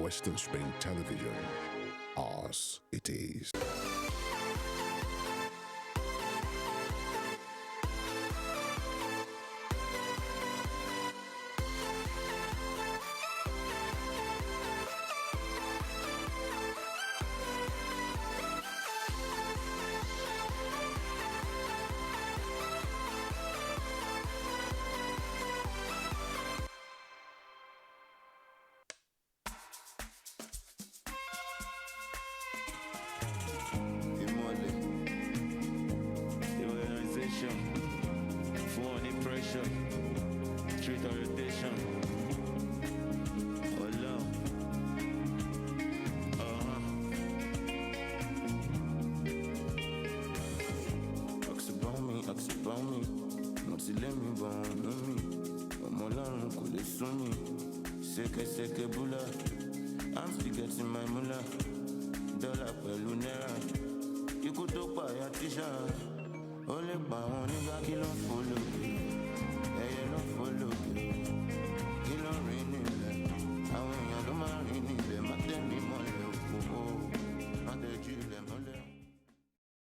Western Spring Television. Ours it is. I'm still getting my mullah. Dollar pẹ̀lú náírà. Ikú tó pààyàn tíṣà. Ó lè pa àwọn onígbà kí ló ń fò lókè. Ẹyẹ ló ń fò lókè. Kí ló ń rìn nílẹ̀? Àwọn èèyàn ló máa ń rìn nílẹ̀. Má tẹ̀ mí mọ́lẹ̀ òkú. Má tẹ̀ jù ilẹ̀ mọ́lẹ̀.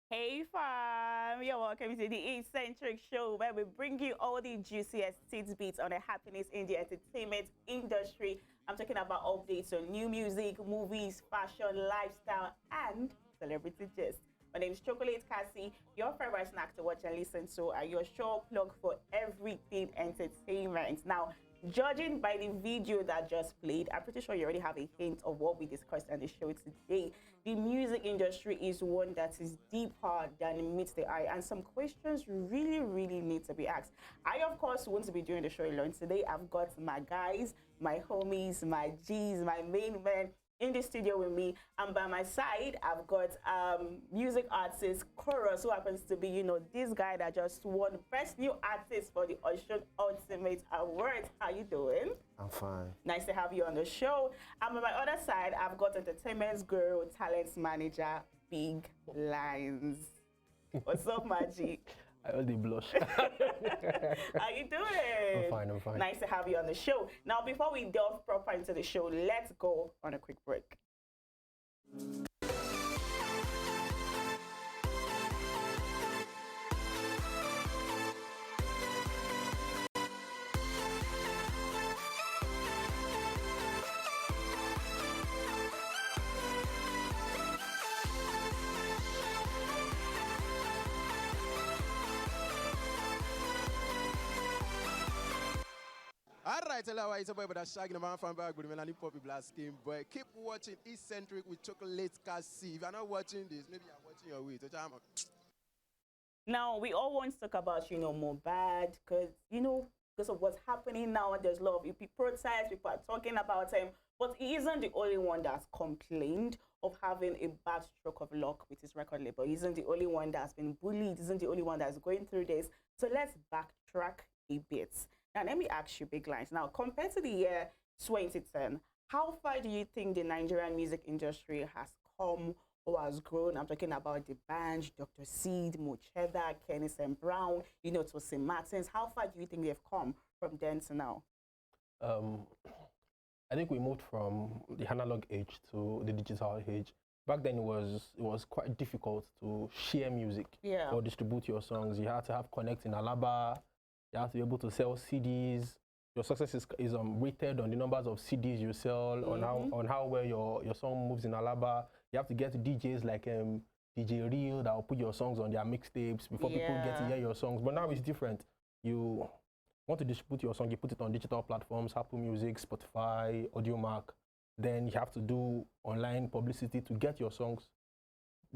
Hey fam, you're welcome to the Centric show where we bring you all the juiciest tidbits on the happenings in the entertainment industry. I'm talking about updates on new music, movies, fashion, lifestyle, and celebrity gist. My name is Chocolate Cassie, your favorite snack to watch and listen to, and your show plug for everything entertainment. Now, judging by the video that just played, I'm pretty sure you already have a hint of what we discussed on the show today. The music industry is one that is deeper than meets the eye, and some questions really need to be asked. I, of course, want to be doing the show alone. Today, I've got my guys, my homies, my G's, my main men in the studio with me, and by my side I've got music artist Chorus, who happens to be, you know, this guy that just won Best New Artist for the Ocean Ultimate Awards. How you doing? I'm fine. Nice to have you on the show. And by my other side, I've got entertainment guru, talent manager, Big Lines. What's up, Maggie? I only blush. How you doing? I'm fine, I'm fine. Nice to have you on the show. Now, before we delve proper into the show, let's go on a quick break. Alright, hello, it's a boy, but I'm shagging a man from back with Melanie Poppy Black Skin Boy. Keep watching Centric with Chocolate Cassie. If you're not watching this, maybe you're watching your way. Now, we all want to talk about, you know, Mohbad, because, you know, because of what's happening now, there's a lot of EP protests, people are talking about him, but he isn't the only one that's complained of having a bad stroke of luck with his record label. He isn't the only one that's been bullied, he isn't the only one that's going through this. So let's backtrack a bit. Now, let me ask you, Big Lines. Now, compared to the year 2010, how far do you think the Nigerian music industry has come or has grown? I'm talking about the band, Dr. Seed, Mocheda, Kenny St. Brown, you know, Tosin Martins. How far do you think they've come from then to now? I think we moved from the analog age to the digital age. Back then, it was quite difficult to share music or distribute your songs. You had to have Connect in Alaba. You have to be able to sell CDs. Your success is rated on the numbers of CDs you sell, on how well your song moves in Alaba. You have to get DJs like DJ Real that will put your songs on their mixtapes before people get to hear your songs. But now it's different. You want to distribute your song, you put it on digital platforms, Apple Music, Spotify, Audiomack. Then you have to do online publicity to get your songs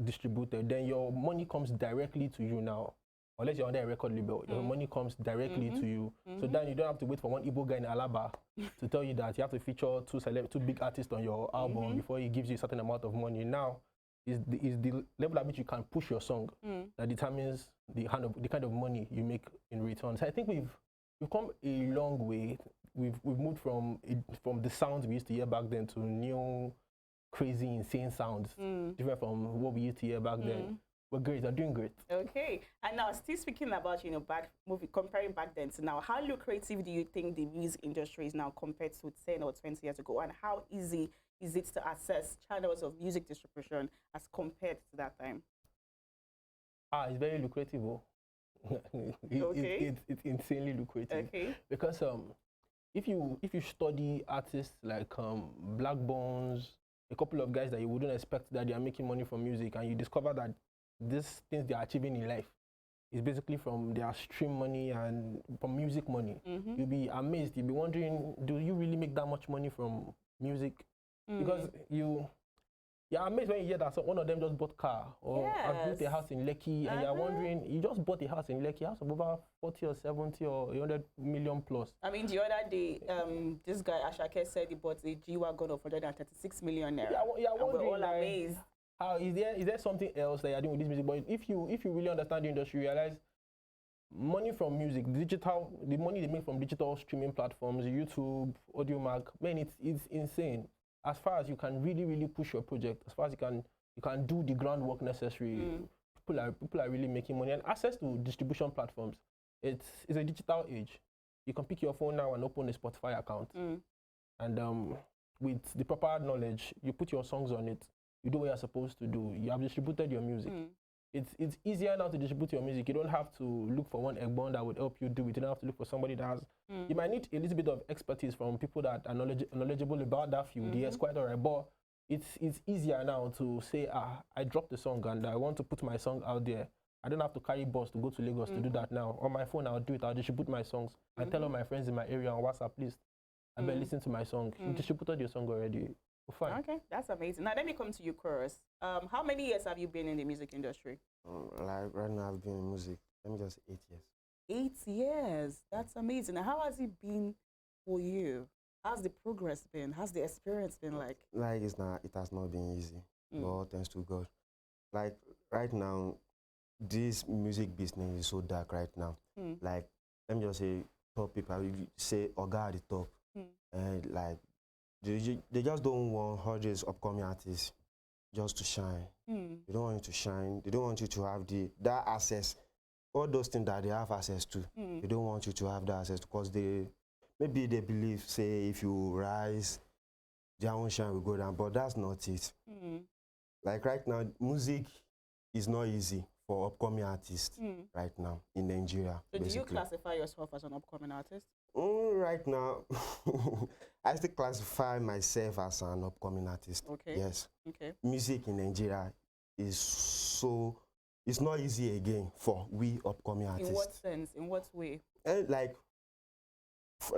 distributed. Then your money comes directly to you now. Unless you're under a record label, your money comes directly to you. So then you don't have to wait for one Igbo guy in Alaba to tell you that you have to feature two big artists on your album before he gives you a certain amount of money. Now, is the level at which you can push your song that determines the kind of money you make in return. So I think we've come a long way. We've moved from the sounds we used to hear back then to new, crazy, insane sounds, different from what we used to hear back then. We're great. They're doing great. Okay. And now, still speaking about, comparing back then to now, how lucrative do you think the music industry is now compared to 10 or 20 years ago? And how easy is it to access channels of music distribution as compared to that time? It's very lucrative. It's insanely lucrative. Okay. Because if you study artists like Black Bones, a couple of guys that you wouldn't expect that they are making money from music, and you discover that these things they are achieving in life is basically from their stream money and from music money. You'll be amazed. You'll be wondering, do you really make that much money from music? Because you're amazed when you hear that one of them just bought a car or has built a house in Lekki, and you're wondering, you just bought a house in Lekki, house of over 40 or 70 or 100 million plus. I mean, the other day, this guy Ashake said he bought a G-Wagon of 136 million naira. Yeah, wondering, we're all amazed. How is there something else that you're doing with this music? But if you really understand the industry, you realize money from music, the money they make from digital streaming platforms, YouTube, AudioMac, man, it's insane. As far as you can really push your project, as far as you can do the groundwork necessary, people are really making money. And access to distribution platforms, it's a digital age. You can pick your phone now and open a Spotify account. And with the proper knowledge, you put your songs on it, you do what you're supposed to do. You have distributed your music. It's easier now to distribute your music. You don't have to look for one eggbone that would help you do it. You don't have to look for somebody that has. You might need a little bit of expertise from people that are knowledgeable about that field. Yes, quite all right. But it's easier now to say, I dropped the song and I want to put my song out there. I don't have to carry bus to go to Lagos to do that now. On my phone, I'll do it. I'll distribute my songs and tell all my friends in my area on WhatsApp, please, I better listen to my song. You distributed your song already. Fine. Okay, that's amazing. Now let me come to you, Chorus. How many years have you been in the music industry? Like right now, I've been in music. Let me just 8 years. 8 years. That's amazing. Now, how has it been for you? How's the progress been? How's the experience been like? Like it has not been easy. But thanks to God. Like right now, this music business is so dark right now. Like let me just say, top people. You say Oga at the top, and like. They just don't want all these upcoming artists just to shine. They don't want you to shine. They don't want you to have that access, all those things that they have access to. They don't want you to have that access because maybe they believe, say, if you rise, their own shine will go down. But that's not it. Like right now, music is not easy for upcoming artists right now in Nigeria. So basically. Do you classify yourself as an upcoming artist? Right now, I still classify myself as an upcoming artist. Okay. Yes. Okay. Music in Nigeria it's not easy again for we upcoming artists. In what sense? In what way? Like,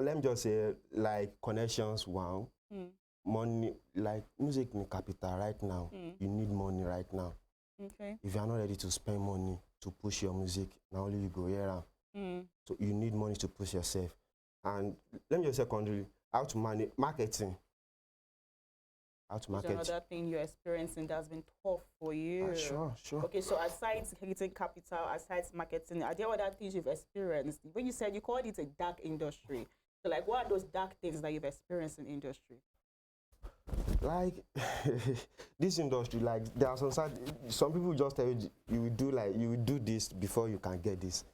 let me just say, like connections, wow. Money, like music in capital right now. You need money right now. Okay. If you are not ready to spend money to push your music, now only you go here. So you need money to push yourself. And let me just secondly, how to manage marketing. How to market. Another thing you're experiencing that's been tough for you. Sure. Okay, so aside hitting capital, aside marketing, are there other things you've experienced? When you said you called it a dark industry, so like what are those dark things that you've experienced in industry? Like this industry, like there are some people just tell you you will do this before you can get this.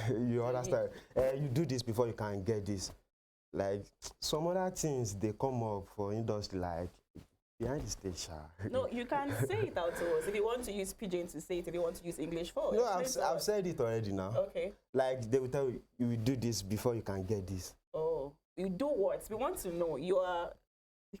You understand? You do this before you can get this. Like some other things they come up for industry like behind the stage. No, you can say it out to us. If you want to use pidgin to say it, if you want to use English for it. No, I've said it already now. Okay. Like they will tell you, you will do this before you can get this. Oh, you do what? We want to know. You are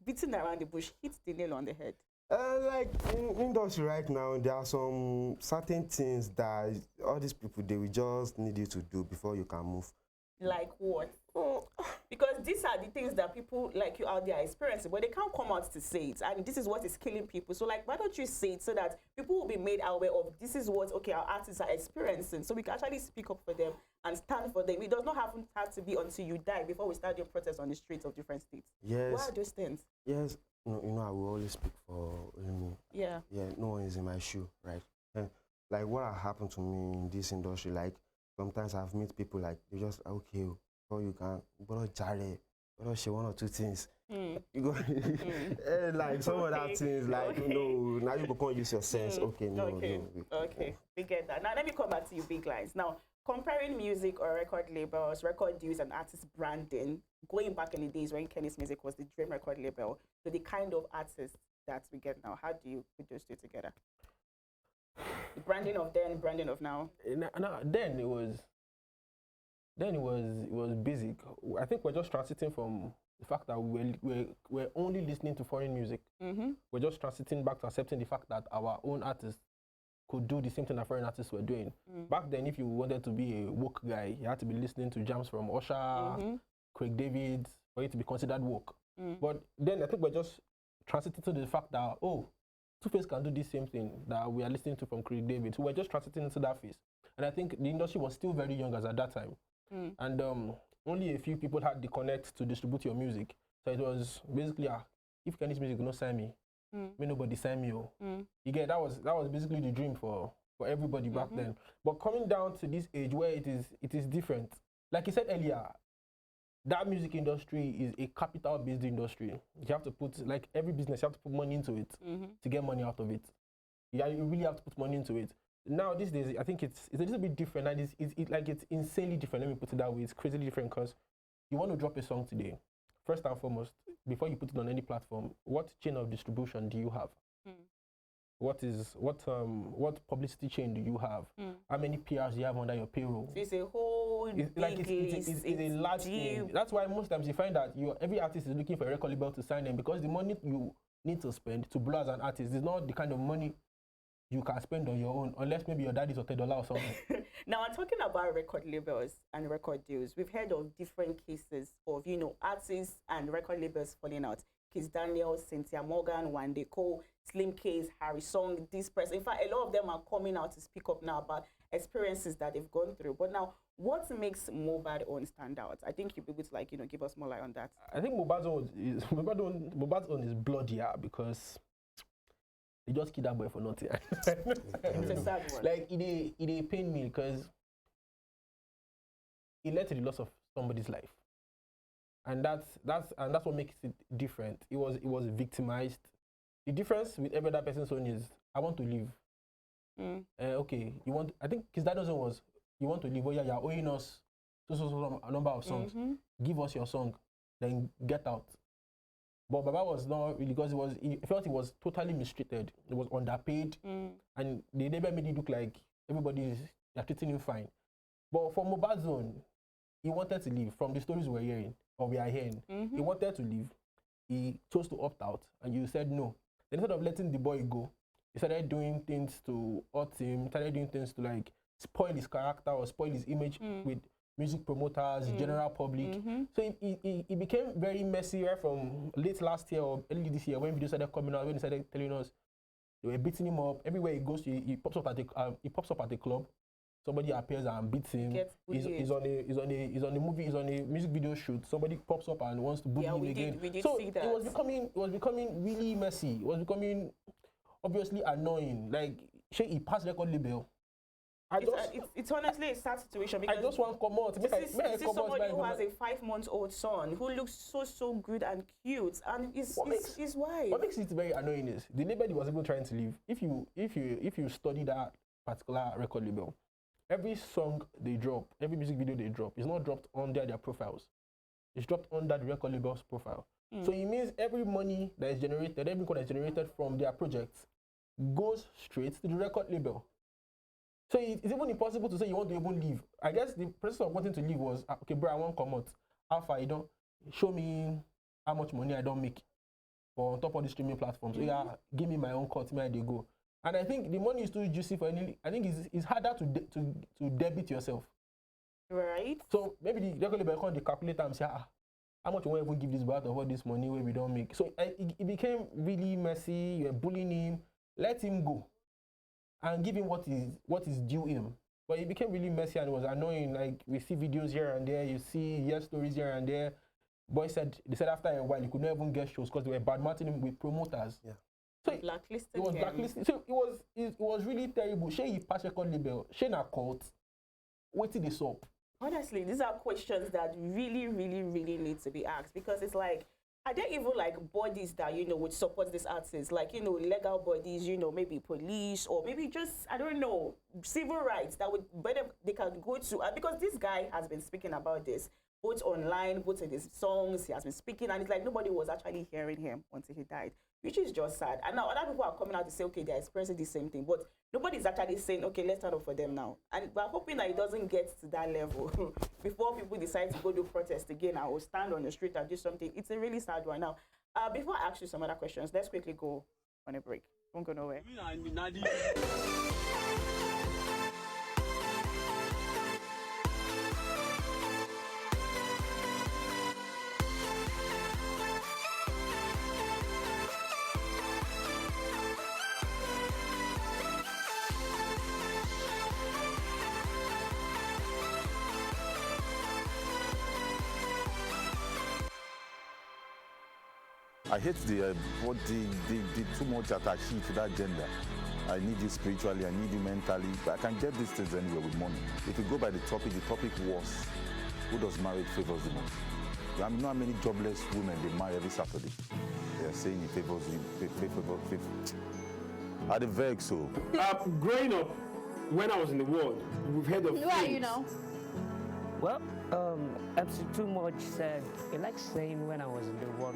beating around the bush, hit the nail on the head. Like in industry right now, there are some certain things that all these people, they will just need you to do before you can move. Like what? Because these are the things that people like you out there are experiencing, but they can't come out to say it. And this is what is killing people. So like, why don't you say it so that people will be made aware of this is what, okay, our artists are experiencing. So we can actually speak up for them and stand for them. It does not have to be until you die before we start your protests on the streets of different states. Yes. Why are those things? Yes. No, I will always speak for me. Yeah. Yeah, no one is in my shoe, right? And like what happened to me in this industry, like sometimes I've met people like they just okay, before you can, but jare, oh, she one or two things. You go like some of that things, like no, now you go come use your sense. Okay, no. Okay, we get that. Now let me come back to you, big lines. Now, comparing music or record labels, record deals, and artist branding, going back in the days when Kenny's Music was the dream record label, to the kind of artists that we get now, how do you put those two together? The branding of then, branding of now. Then it was basic. I think we're just transiting from the fact that we're only listening to foreign music. We're just transiting back to accepting the fact that our own artists could do the same thing that foreign artists were doing. Back then, if you wanted to be a woke guy, you had to be listening to jams from Usher, Craig David, for you to be considered woke. But then I think we're just transiting to the fact that, oh, Two-Face can do the same thing that we are listening to from Craig David. So we're just transiting into that phase. And I think the industry was still very young as at that time. And only a few people had the connect to distribute your music. So it was basically, if Kenny's Music not sign me, may nobody sign me. You get that was basically the dream for everybody back then. But coming down to this age where it is different. Like you said earlier, that music industry is a capital-based industry. You have to put, like every business, you have to put money into it to get money out of it. Yeah, you really have to put money into it. Now these days, I think it's a little bit different, and it's insanely different. Let me put it that way. It's crazily different because you want to drop a song today. First and foremost, before you put it on any platform, what chain of distribution do you have? What publicity chain do you have? How many PRs do you have under your payroll? So it's a whole it's a large thing. That's why most times you find that every artist is looking for a record label to sign them, because the money you need to spend to blow as an artist is not the kind of money you can spend on your own, unless maybe your daddy's $30 or something. Now, I'm talking about record labels and record deals. We've heard of different cases of, artists and record labels falling out. Kiss Daniel, Cynthia Morgan, Wande Cole, Slim Case, Harry Song, this person. In fact, a lot of them are coming out to speak up now about experiences that they've gone through. But now, what makes Mohbad's own stand out? I think you'll be able to give us more light on that. I think Mohbad's own is bloodier because they just killed that boy for nothing. It's a sad one. Like it pained me because it led to the loss of somebody's life. And that's what makes it different. It was victimized. The difference with every other person's own is, I want to live. Okay, I think Kiss Daniel's own was, you want to live. Oh yeah, you're owing us a number of songs. Give us your song, then get out. But Baba was not really, because he felt he was totally mistreated. He was underpaid, and they never made it look like they're treating him fine. But for Mohbad's own, he wanted to leave. From the stories we are hearing, he wanted to leave. He chose to opt out, and you said no. Then instead of letting the boy go, he started doing things to hurt him, started doing things to spoil his character or spoil his image with music promoters, general public. So it became very messy right from late last year or early this year, when videos started coming out, when they started telling us they were beating him up. Everywhere he goes to, he pops up at the club. Somebody appears and beats him. He's on a music video shoot. Somebody pops up and wants to bully him again. We did see that. It was becoming really messy. It was becoming obviously annoying. Like, he passed record label. It's honestly a sad situation, because I just want to come out. This is somebody who has a 5-month-old son who looks so good and cute, and his wife. What makes it very annoying is the label was even trying to leave. If you study that particular record label, every song they drop, every music video they drop, is not dropped under their profiles. It's dropped under the record label's profile. So it means every money that is generated, every income that is generated from their projects goes straight to the record label. So it's even impossible to say you want to even leave. I guess the process of wanting to leave was, okay, bro, I want to come out. How far you don't show me how much money I don't make for on top of the streaming platforms. So yeah, give me my own cut, where they go. And I think the money is too juicy for any. I think it's harder to debit yourself. Right. So maybe the record label can calculate and say, how much you want to even give this boy out of all this money where we don't make. So it became really messy. You're bullying him. Let him go and give him what is due him. But it became really messy and it was annoying. Like, we see videos here and there, you see stories here and there. They said after a while he could not even get shows because they were badmouthing him with promoters. Yeah. So blacklisted. It was blacklisted. So it was really terrible. She passed record label. She na cult. Waiting this up. Honestly, these are questions that really, really, really need to be asked, because it's like, are there even like bodies that, you know, would support these artists? Like, you know, legal bodies, you know, maybe police, or maybe just, I don't know, civil rights that would, better they can go to. Because this guy has been speaking about this, both online, both in his songs, he has been speaking, and it's like nobody was actually hearing him until he died, which is just sad. And now other people are coming out to say, okay, they're experiencing the same thing, but nobody's actually saying, okay, let's stand up for them now. And we're hoping that it doesn't get to that level before people decide to go do protest again or stand on the street and do something. It's a really sad one. Now, before I ask you some other questions, let's quickly go on a break. Won't go nowhere. I hate the too much attachment to that gender. I need you spiritually, I need you mentally, but I can get these things anywhere with money. If you go by the topic was, who does marriage favors the most? I know how many jobless women they marry every Saturday. They are saying it favors you, Are they vague so? Growing up, when I was in the world, we've heard of Who are you now? Well, MC Too Much said, he likes saying when I was in the world,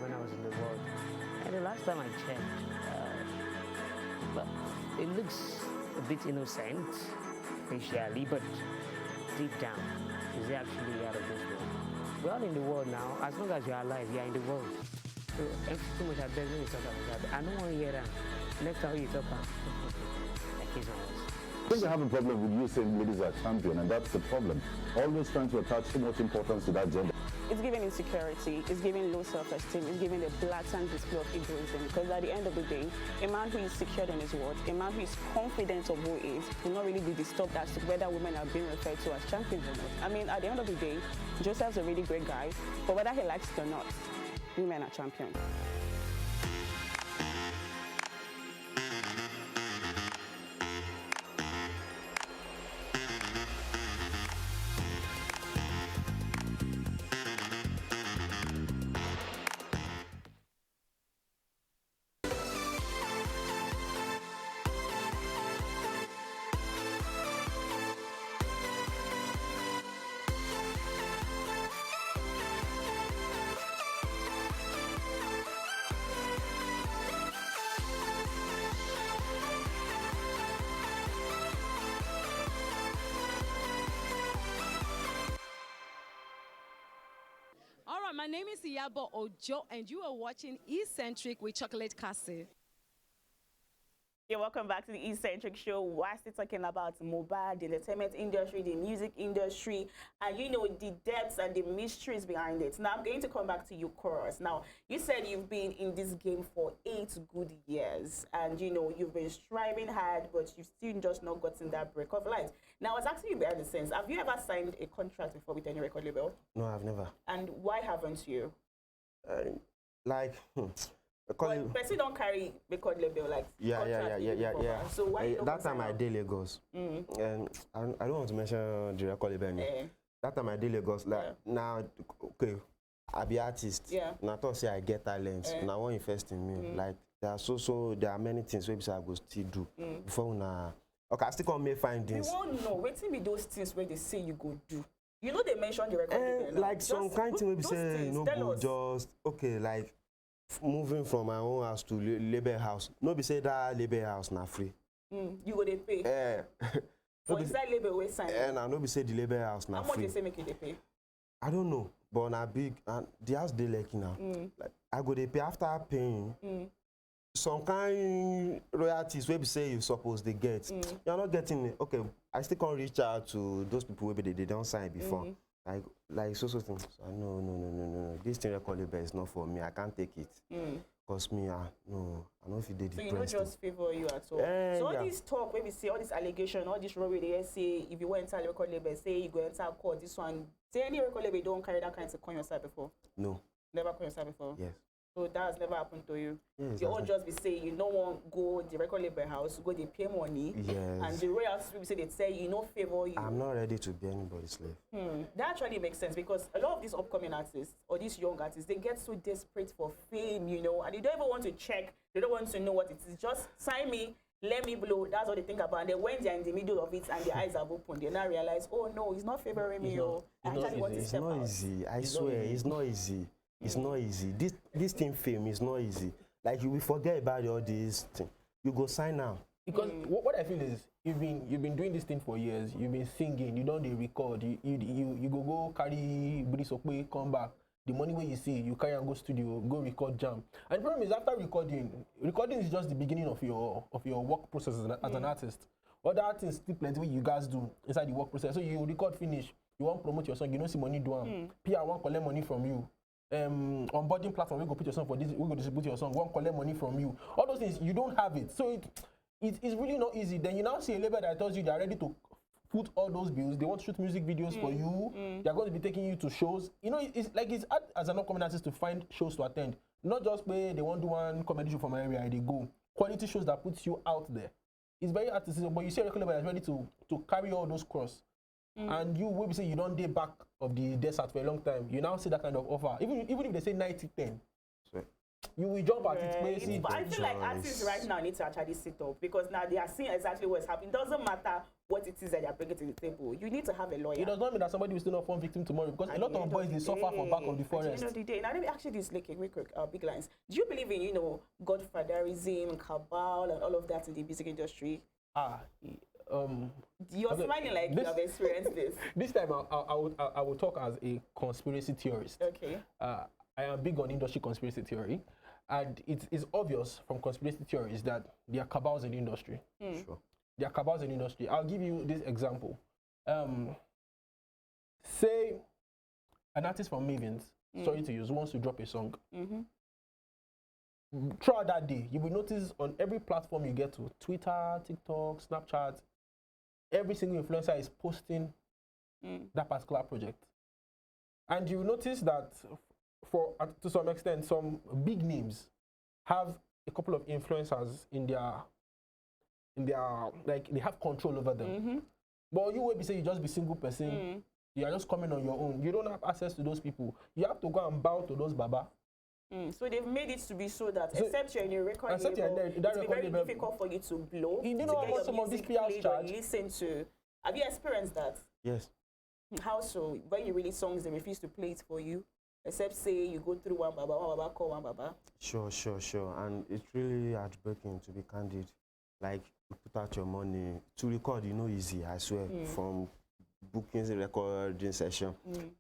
And the last time I checked, well, it looks a bit innocent, facially, but deep down, is he actually out of this world? We're all in the world now. As long as you're alive, you're in the world. So MC Too Much, I beg you to talk about that. I don't want to hear that. Next time you talk about like his own. I think they have a problem with you saying ladies are champion, and that's the problem. Always trying to attach too much importance to that gender. It's giving insecurity, it's giving low self-esteem, it's giving a blatant display of egoism. Because at the end of the day, a man who is secured in his words, a man who is confident of who he is, will not really be disturbed as to whether women are being referred to as champions or not. I mean, at the end of the day, Joseph's a really great guy, but whether he likes it or not, women are champions. My name is Iyabo Ojo, and you are watching Centric with Chocolate Castle. Yeah, welcome back to the Centric show. We're still talking about mobile, the entertainment industry, the music industry, and you know the depths and the mysteries behind it. Now I'm going to come back to you, Chorus. Now you said you've been in this game for 8 good years, and you know you've been striving hard, but you've still just not gotten that break of light. Now I was asking you behind the scenes, have you ever signed a contract before with any record label? No, I've never. And why haven't you? But person don't carry record label like yeah. So why that time I did Lagos, and I don't want to mention the record label anymore. That time I did Lagos, now okay, I be artist. Yeah. Now I thought say I get talent. Now I want invest in me. Like there are many things where I go still do before now. Okay, I still can't make findings. You won't know. Wait till me those things where they say you go do. You know they mention the record label. Like some kind of thing we be say, you know, go just okay, like moving from my own house to label house. No be say that label house na free. You go they pay. For inside label we sign. And I no be say the label house na free. How much they say make you they pay? I don't know, but na big and the house they like now. Like I go they pay after paying. Some kind royalties where we say you suppose they get. You're not getting it. Okay, I still can't reach out to those people where they don't sign before. Like so things. So, no. This thing record label is not for me. I can't take it. Cause me, I know if you did. So you don't just favor you at all. So all this talk, when we say all this allegation, all this robbery, they say if you went to a record label, say you go enter court, this one. Say any record label don't carry that kind of coin yourself before. No. Never coin yourself before. Yes. So that has never happened to you. Yes, You all just be saying you don't want go the record label house, go they pay money. Yes. And the royalties people say they say you know favor you. I'm not ready to be anybody's slave. That actually makes sense because a lot of these upcoming artists or these young artists, they get so desperate for fame, you know, and they don't even want to check. They don't want to know what it is. Just sign me, let me blow. That's what they think about. And then when they're in the middle of it and their eyes are open, they now realize, oh no, he's not favoring me. I actually want to step out. It's not easy. I swear, it's not easy. It's not easy. This thing fame is not easy. Like you will forget about all these things. You go sign now. Because what I feel is you've been doing this thing for years. You've been singing. You don't record. You go carry Brisokwe, come back. The money where you see, you carry and go studio, go record jam. And the problem is after recording is just the beginning of your work process as an artist. Other things still plenty what you guys do inside the work process. So you record finish, you want to promote your song, you don't see money do PR want collect money from you. Onboarding platform, we go put your song for this, we go distribute your song, won't collect money from you. All those things, you don't have it. So it's really not easy. Then you now see a label that tells you they're ready to put all those bills. They want to shoot music videos for you. They're going to be taking you to shows. You know, it's hard as an upcoming artist to find shows to attend. Not just where they want to do one comedy show from an area and they go. Quality shows that puts you out there. It's very hard to see, but you see a record label that's ready to carry all those cross. And you will be saying you don't date back of the desert for a long time. You now see that kind of offer. Even if they say 90-10, you will jump at it. But I feel like artists right now need to actually sit up because now they are seeing exactly what's happening. It doesn't matter what it is that they are bringing to the table. You need to have a lawyer. It does not mean that somebody will still not fall victim tomorrow because a lot of boys they suffer for back of the forest. At the end of the day, now let me ask you this, like a quick big lines. Do you believe in godfatherism, cabal, and all of that in the music industry? You're smiling like you have experienced this. This time I will talk as a conspiracy theorist. Okay. I am big on industry conspiracy theory, and it is obvious from conspiracy theories that there are cabals in the industry. Sure. There are cabals in the industry. I'll give you this example. Say an artist from Mavens, sorry to use, wants to drop a song. Throughout that day, you will notice on every platform you get to, Twitter, TikTok, Snapchat, every single influencer is posting that particular project. And you will notice that to some extent, some big names have a couple of influencers in their like they have control over them. But you will be saying you just be single person, you are just coming on your own. You don't have access to those people. You have to go and bow to those baba. So they've made it to be so that except you're in a record label, it's very difficult for you to blow. You know what some of these PRs charge? Listen to. Have you experienced that? Yes. How so? When you release songs, they refuse to play it for you, except say you go through one baba, call one baba. Sure. And it's really heartbreaking to be candid. Like you put out your money to record, easy. I swear, from booking the recording session,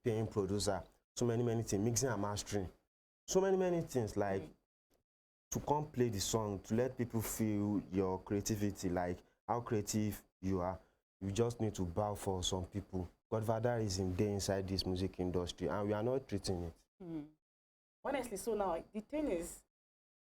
paying producer, so many things, mixing and mastering. So many things, like to come play the song, to let people feel your creativity, like how creative you are. You just need to bow for some people. Godfatherism there inside this music industry, and we are not treating it. Honestly, so now the thing is,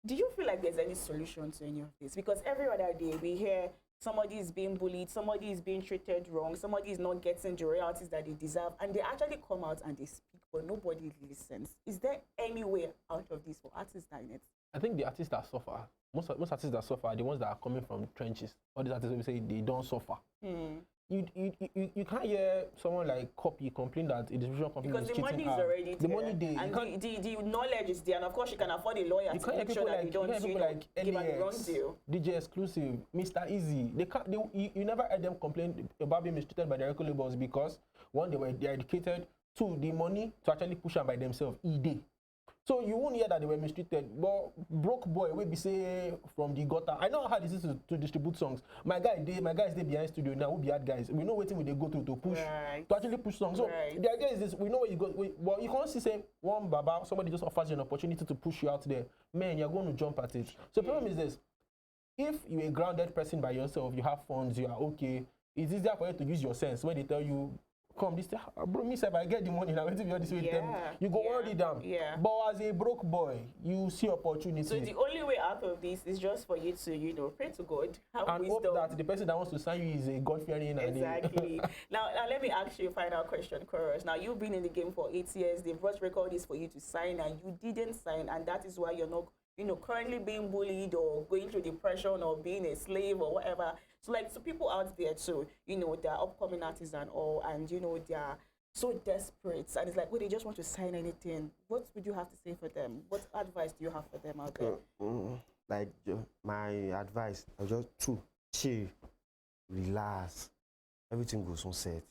do you feel like there's any solution to any of this? Because every other day we hear somebody is being bullied, somebody is being treated wrong, somebody is not getting the royalties that they deserve, and they actually come out and they speak, but nobody listens. Is there any way out of this for artists that in it? I think the artists that suffer, most artists that suffer are the ones that are coming from trenches. All these artists will say they don't suffer. You can't hear someone like Copy complain that a distribution company because is the money is already there. The money there. And the knowledge is there, and of course you can afford a lawyer to make sure that you don't give a wrong deal. DJ Exclusive, Mr. Easy, you never heard them complain about being mistreated by the record labels because one, they are educated, two, the money to actually push them by themselves, So you won't hear that they were mistreated, but broke boy will be say from the gutter. I know how this is to distribute songs. My guys they behind studio now. We be hard guys. We know what they go through to push to actually push songs. So the idea is this: we know where you go. Well, you can't see say one baba somebody just offers you an opportunity to push you out there. Man, you're going to jump at it. So the problem is this: if you're a grounded person by yourself, you have funds, you are okay. It's easier for you to use your sense when they tell you come, this thing, bro, me say, if I get the money, now wait till you this way, you go worry them. But as a broke boy, you see opportunity. So the only way out of this is just for you to, you know, pray to God, have and wisdom. hope that the person that wants to sign you is a God-fearing. Exactly. now let me ask you a final question, Chorus. Now, you've been in the game for 8 years. They've brought records for you to sign, and you didn't sign, and that is why you're not, you know, currently being bullied or going through depression or being a slave or whatever. So, like, so people out there too, you know, they're upcoming artists and all, and, you know, they're so desperate, and it's like, well, they just want to sign anything. What would you have to say for them? What advice do you have for them out there? Like, my advice, just to chill, relax. Everything goes on set.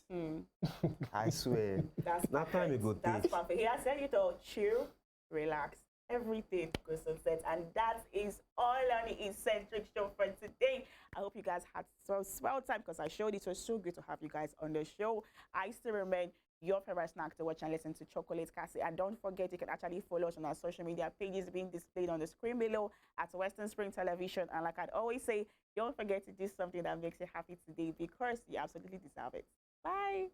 I swear. That's time it go That's perfect. He has said you to chill, relax. Everything goes on set, and that is all on the Eccentric show for today. I hope you guys had so swell time, because I showed it was so good to have you guys on the show. I still remain your favorite snack to watch and listen to Chocolate Cassie. And don't forget, you can actually follow us on our social media pages being displayed on the screen below at Western Spring Television. And like I'd always say, don't forget to do something that makes you happy today, because you absolutely deserve it. Bye.